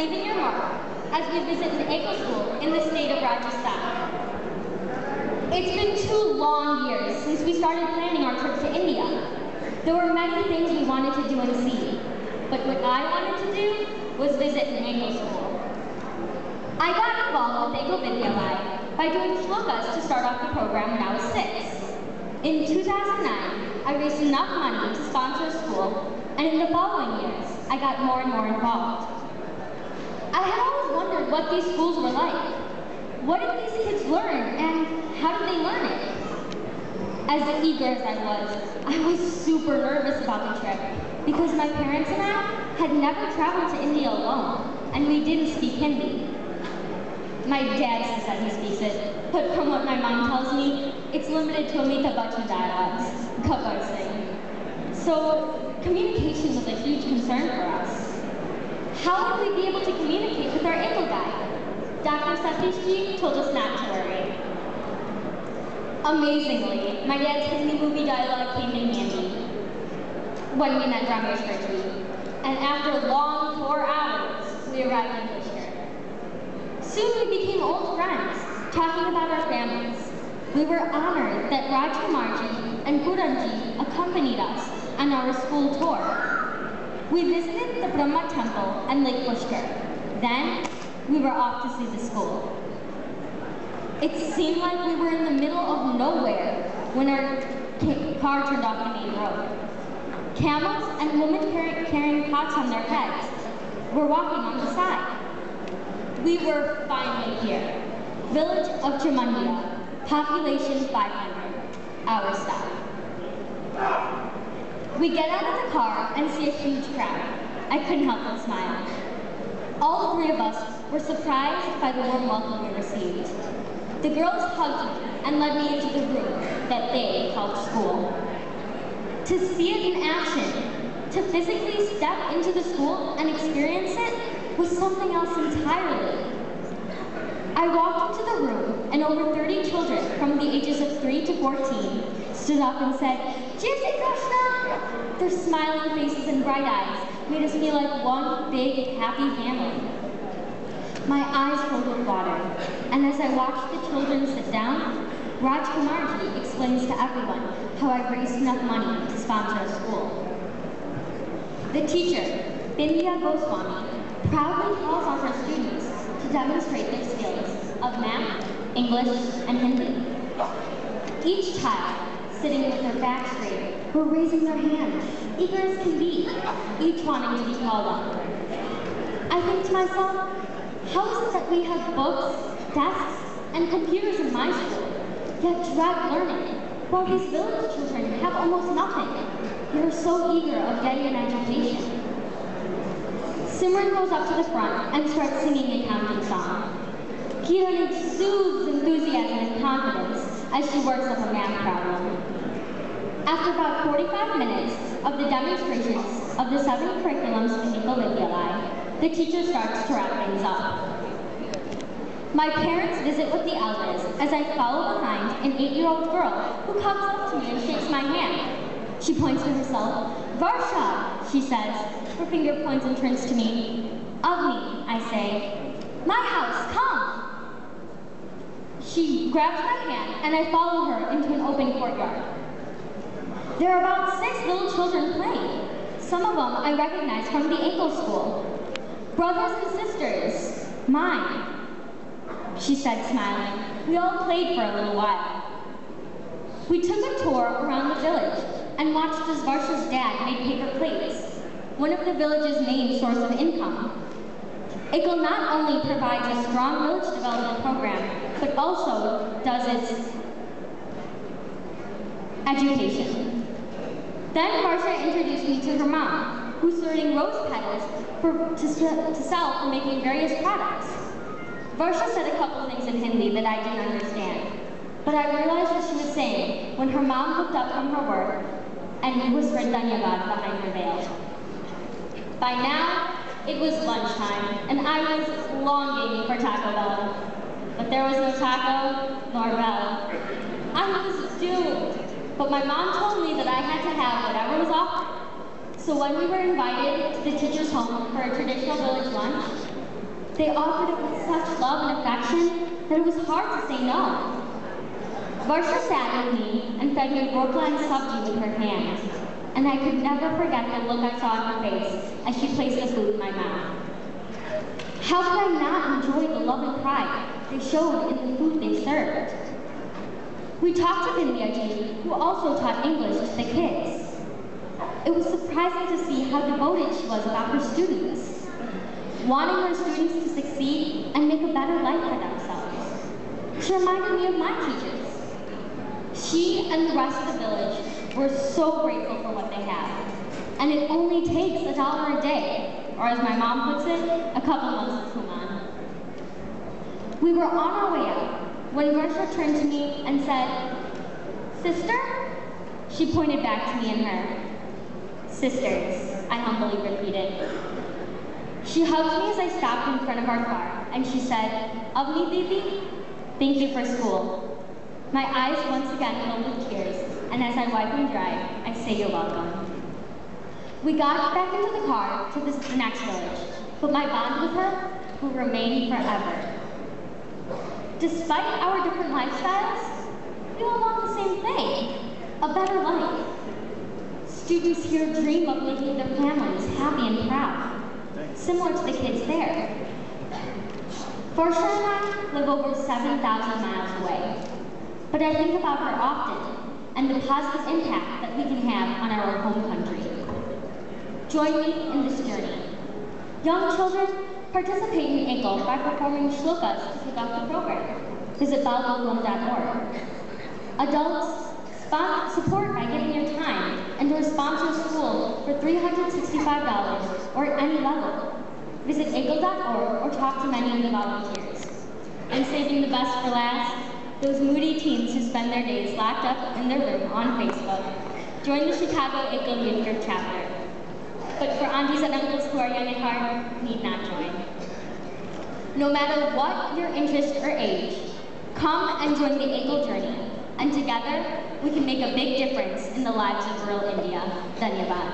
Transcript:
leaving your mark as we visit an Ekal school in the state of Rajasthan. It's been 2 long years since we started planning our trip to India. There were many things we wanted to do and see, but what I wanted to do was visit an Ekal school. I got involved with Ekal Vidyalaya by doing shlokas to start off the program when I was 6. In 2009, I raised enough money to sponsor a school, and in the following years, I got more and more involved. I had always wondered what these schools were like. What did these kids learn, and how did they learn it? As eager as I was super nervous about the trip because my parents and I had never traveled to India alone, and we didn't speak Hindi. My dad says that he speaks it, but from what my mom tells me, it's limited to Amitabh Bachchan dialogues, Gabbar Singh. So communication was a huge concern for us. How would we be able to communicate with our Ekal guide? Dr. Satish ji told us not to worry. Amazingly, my dad's Hindi movie dialogue came in handy when we met Rameshwar ji, and after a long 4 hours, we arrived in Pushkar. Soon we became old friends, talking about our families. We were honored that Rajkumarji and Puranji accompanied us on our school tour. We visited the Brahma Temple and Lake Pushkar. Then, we were off to see the school. It seemed like we were in the middle of nowhere when our car turned off the main road. Camels and women carrying pots on their heads were walking on the side. We were finally here. Village of Chamundia, population 500, our stop. We get out of the car and see a huge crowd. I couldn't help but smile. All 3 of us were surprised by the warm welcome we received. The girls hugged me and led me into the room that they called school. To see it in action, to physically step into the school and experience it, was something else entirely. I walked into the room and over 30 children from the ages of 3 to 14 stood up and said, "Jai Shri Krishna!" Their smiling faces and bright eyes made us feel like one big, happy family. My eyes filled with water, and as I watched the children sit down, Rajkumarji explains to everyone how I raised enough money to sponsor a school. The teacher, Bindya Goswami, proudly calls on her students to demonstrate their skills of math, English, and Hindi. Each child, sitting with their back straight, were raising their hands, eager as can be, each wanting to be called on. I think to myself, how is it that we have books, desks, and computers in my school, yet dread learning, while these village children have almost nothing? They are so eager of getting an education. Simran goes up to the front and starts singing a counting song. Kiran exudes enthusiasm and confidence as she works up a math problem. After about 45 minutes of the demonstrations of the 7 curriculums in Ekal Vidyalaya, the teacher starts to wrap things up. My parents visit with the elders as I follow behind an 8-year-old girl who comes up to me and shakes my hand. She points to herself. "Varsha," she says. Her finger points and turns to me. "Agni," I say. "My house, come." She grabs my hand and I follow her into an open courtyard. There are about 6 little children playing. Some of them I recognize from the Ekal school. "Brothers and sisters, mine," she said, smiling. We all played for a little while. We took a tour around the village and watched as Varsha's dad made paper plates, one of the village's main source of income. Ekal not only provides a strong village development program, but also does its education. Then Varsha introduced me to her mom, who's sorting rose petals to sell for making various products. Varsha said a couple things in Hindi that I didn't understand, but I realized what she was saying when her mom looked up from her work and whispered Dhanyavad behind her veil. By now, it was lunchtime, and I was longing for Taco Bell. But there was no taco, nor bell. I was doomed, but my mom told me that I had to have whatever was offered. So when we were invited to the teacher's home for a traditional village lunch, They offered it with such love and affection that it was hard to say no. Varsha sat with me and fed me Brooklyn sabji with her hand, and I could never forget the look I saw on her face as she placed the food in my mouth. How could I not enjoy the love and pride they showed in the food they served? We talked to Vindhya, who also taught English to the kids. It was surprising to see how devoted she was about her students, wanting her students to succeed and make a better life for themselves. She reminded me of my teachers. She and the rest of the village were so grateful for what they have. And it only takes $1 a day, or as my mom puts it, a couple months of kuman. We were on our way out when Varsha turned to me and said, "Sister?" She pointed back to me and her. "Sisters," I humbly repeated. She hugged me as I stopped in front of our car, and she said, "Avni Didi, thank you for school." My eyes once again filled with tears, and as I wipe them dry, I say you're welcome. We got back into the car to the next village, but my bond with her will remain forever. Despite our different lifestyles, we all want the same thing, a better life. Students here dream of making their families happy and proud, similar to the kids there. Varsha and I live over 7,000 miles away, but I think about her often and the positive impact that we can have on our home country. Join me in this journey. Young children participate in Ekal by performing shlokas to conduct the program. Visit balgolum.org. Adults support by giving your time and or sponsor school for $365 or at any level. Visit ekal.org or talk to many of the volunteers. And saving the best for last, those moody teens who spend their days locked up in their room on Facebook. Join the Chicago Ekal Youth Group chapter. But for aunties and uncles who are young at heart, need not join. No matter what your interest or age, come and join the Ekal journey, and together we can make a big difference in the lives of rural India. Dhanyavad.